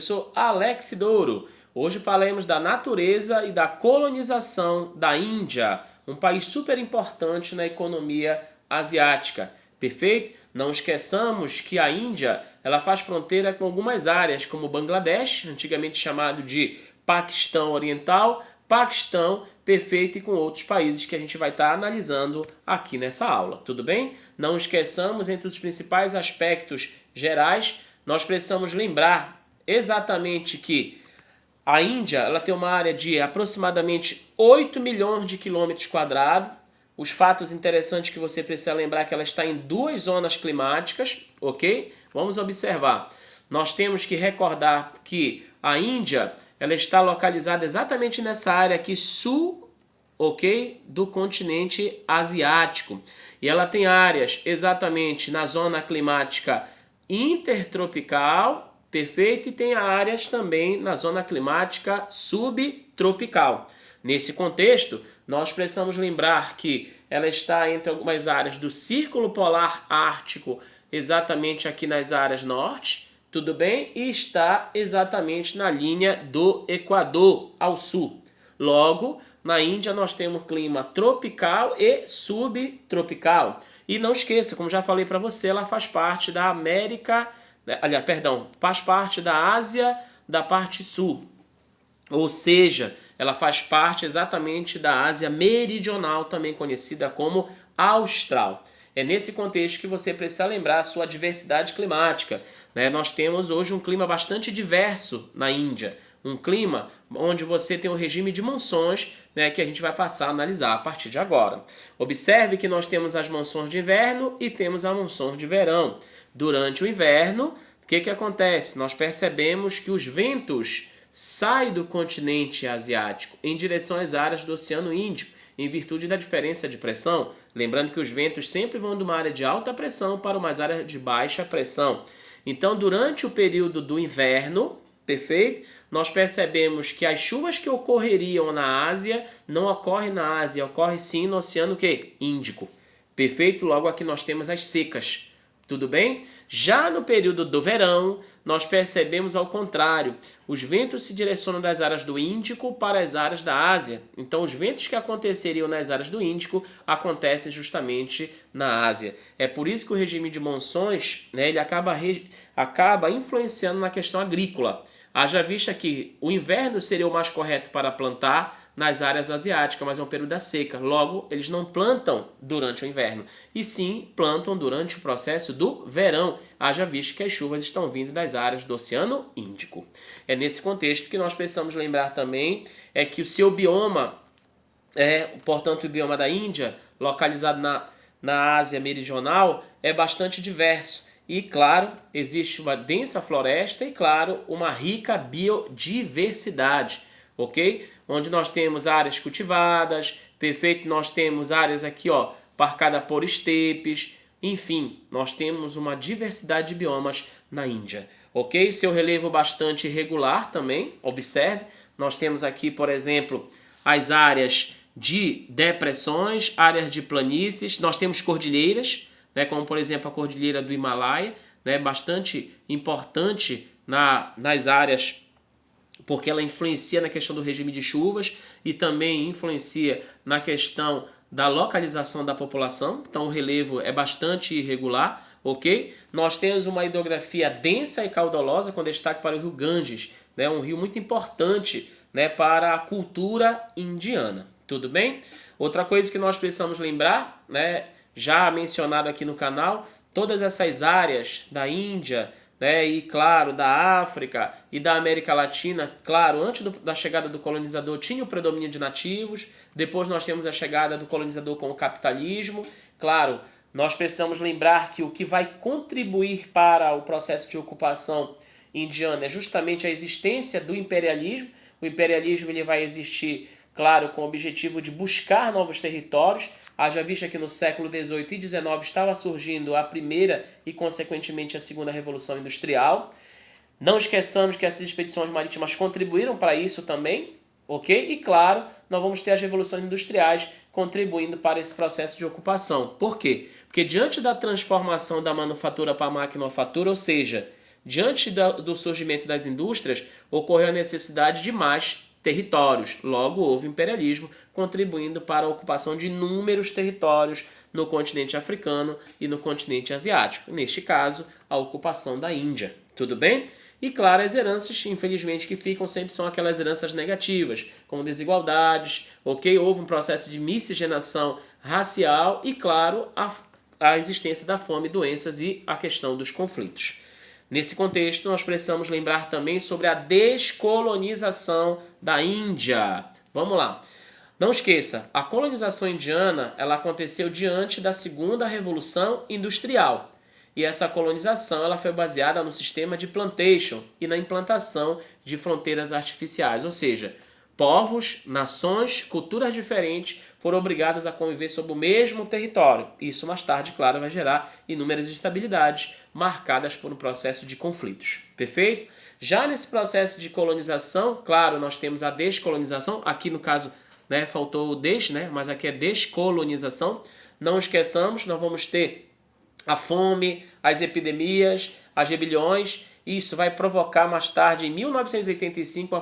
Eu sou Alex Douro. Hoje falaremos da natureza e da colonização da Índia, um país super importante na economia asiática. Perfeito? Não esqueçamos que a Índia ela faz fronteira com algumas áreas, como Bangladesh, antigamente chamado de Paquistão Oriental, Paquistão, perfeito, e com outros países que a gente vai estar analisando aqui nessa aula, tudo bem? Não esqueçamos, entre os principais aspectos gerais, nós precisamos lembrar exatamente que a Índia ela tem uma área de aproximadamente 8 milhões de quilômetros quadrados. Os fatos interessantes que você precisa lembrar é que ela está em duas zonas climáticas, ok? Vamos observar. Nós temos que recordar que a Índia ela está localizada exatamente nessa área aqui sul, ok, do continente asiático. E ela tem áreas exatamente na zona climática intertropical, perfeito, e tem áreas também na zona climática subtropical. Nesse contexto, nós precisamos lembrar que ela está entre algumas áreas do Círculo Polar Ártico, exatamente aqui nas áreas norte, tudo bem? E está exatamente na linha do Equador, ao sul. Logo, na Índia nós temos clima tropical e subtropical. E não esqueça, como já falei para você, ela faz parte da América, aliás, perdão, faz parte da Ásia da parte sul. Ou seja, ela faz parte exatamente da Ásia Meridional, também conhecida como Austral. É nesse contexto que você precisa lembrar a sua diversidade climática, né? Nós temos hoje um clima bastante diverso na Índia. Um clima onde você tem um regime de monções, né, que a gente vai passar a analisar a partir de agora. Observe que nós temos as monções de inverno e temos as monções de verão. Durante o inverno, o que acontece? Nós percebemos que os ventos saem do continente asiático em direção às áreas do Oceano Índico, em virtude da diferença de pressão. Lembrando que os ventos sempre vão de uma área de alta pressão para uma área de baixa pressão. Então, durante o período do inverno, perfeito, nós percebemos que as chuvas que ocorreriam na Ásia não ocorrem na Ásia, ocorre sim no Oceano Índico. Perfeito? Logo aqui nós temos as secas. Tudo bem? Já no período do verão, nós percebemos ao contrário. Os ventos se direcionam das áreas do Índico para as áreas da Ásia. Então, os ventos que aconteceriam nas áreas do Índico acontecem justamente na Ásia. É por isso que o regime de monções, né, ele acaba influenciando na questão agrícola. Haja vista que o inverno seria o mais correto para plantar nas áreas asiáticas, mas é um período da seca. Logo, eles não plantam durante o inverno, e sim plantam durante o processo do verão, haja visto que as chuvas estão vindo das áreas do Oceano Índico. É nesse contexto que nós precisamos lembrar também que o seu bioma, portanto, o bioma da Índia, localizado na Ásia Meridional, é bastante diverso. E, claro, existe uma densa floresta e, claro, uma rica biodiversidade, ok? Onde nós temos áreas cultivadas, perfeito, nós temos áreas aqui, ó, marcadas por estepes, enfim, nós temos uma diversidade de biomas na Índia, ok? Seu relevo bastante irregular também, observe, nós temos aqui, por exemplo, as áreas de depressões, áreas de planícies, nós temos cordilheiras, né, como por exemplo a cordilheira do Himalaia, né, bastante importante nas áreas, porque ela influencia na questão do regime de chuvas e também influencia na questão da localização da população. Então o relevo é bastante irregular, ok? Nós temos uma hidrografia densa e caudalosa, com destaque para o rio Ganges, né, um rio muito importante, né, para a cultura indiana. Tudo bem? Outra coisa que nós precisamos lembrar, né, já mencionado aqui no canal, todas essas áreas da Índia, né, e claro, da África e da América Latina, claro, antes da chegada do colonizador tinha o predomínio de nativos, depois nós temos a chegada do colonizador com o capitalismo. Claro, nós precisamos lembrar que o que vai contribuir para o processo de ocupação indiana é justamente a existência do imperialismo. O imperialismo ele vai existir, claro, com o objetivo de buscar novos territórios. Haja vista que no século XVIII e XIX estava surgindo a primeira e, consequentemente, a segunda Revolução Industrial. Não esqueçamos que essas expedições marítimas contribuíram para isso também, ok? E, claro, nós vamos ter as revoluções industriais contribuindo para esse processo de ocupação. Por quê? Porque diante da transformação da manufatura para a maquinofatura, ou seja, Diante do surgimento das indústrias, ocorreu a necessidade de mais territórios. Logo, houve imperialismo, contribuindo para a ocupação de inúmeros territórios no continente africano e no continente asiático. Neste caso, a ocupação da Índia. Tudo bem? E claro, as heranças, infelizmente, que ficam sempre são aquelas heranças negativas, como desigualdades, ok? Houve um processo de miscigenação racial e, claro, a existência da fome, doenças e a questão dos conflitos. Nesse contexto, nós precisamos lembrar também sobre a descolonização da Índia. Vamos lá. Não esqueça, a colonização indiana ela aconteceu diante da Segunda Revolução Industrial. E essa colonização ela foi baseada no sistema de plantation e na implantação de fronteiras artificiais, ou seja, povos, nações, culturas diferentes foram obrigadas a conviver sob o mesmo território. Isso mais tarde, claro, vai gerar inúmeras instabilidades marcadas por um processo de conflitos. Perfeito? Já nesse processo de colonização, claro, nós temos a descolonização. Aqui no caso, né, faltou o des, né, mas aqui é descolonização. Não esqueçamos, nós vamos ter a fome, as epidemias, as rebeliões. Isso vai provocar mais tarde, em 1985, a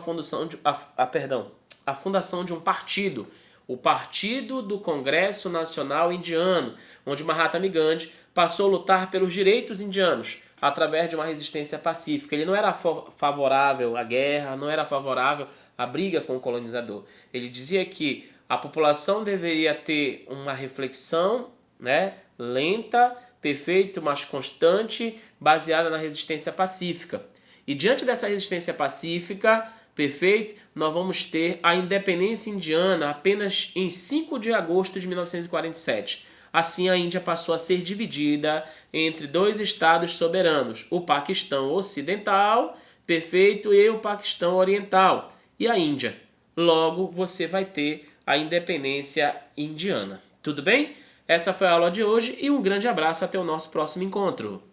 fundação de um partido, o Partido do Congresso Nacional Indiano, onde Mahatma Gandhi passou a lutar pelos direitos indianos através de uma resistência pacífica. Ele não era favorável à guerra, não era favorável à briga com o colonizador. Ele dizia que a população deveria ter uma reflexão, né, lenta, perfeito, mas constante, baseada na resistência pacífica. E diante dessa resistência pacífica, perfeito, nós vamos ter a independência indiana apenas em 5 de agosto de 1947. Assim, a Índia passou a ser dividida entre 2 estados soberanos, o Paquistão Ocidental, perfeito, e o Paquistão Oriental, e a Índia. Logo, você vai ter a independência indiana. Tudo bem? Essa foi a aula de hoje e um grande abraço até o nosso próximo encontro.